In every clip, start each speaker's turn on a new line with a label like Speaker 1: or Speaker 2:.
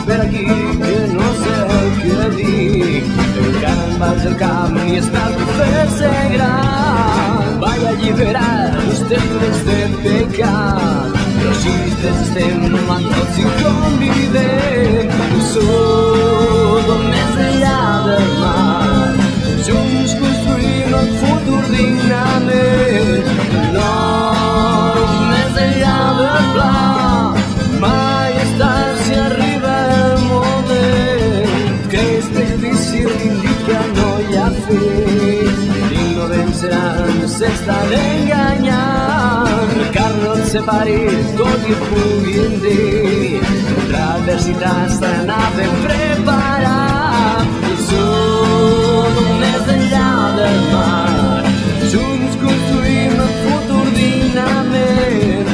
Speaker 1: Espera aquí, que no sé què dir. Encara em vaig al camp i està per fer-se gran. Vaig alliberar els temples de pecat. Los xistes estem amb tots i convidem. Sota més enllà del mar. Junts construïm el futur dignament. No, més enllà del pla. Mai és tard si arriba el moment que és difícil indica no hi ha fi. L'ignorància s'estan enganyant, car no et separi tot i puguin dir l'adversitat s'anàvem preparant. Som més enllà del mar, junts construïm el futur dignament.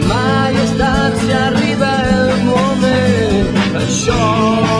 Speaker 1: Mai és tard si arriba el moment. Això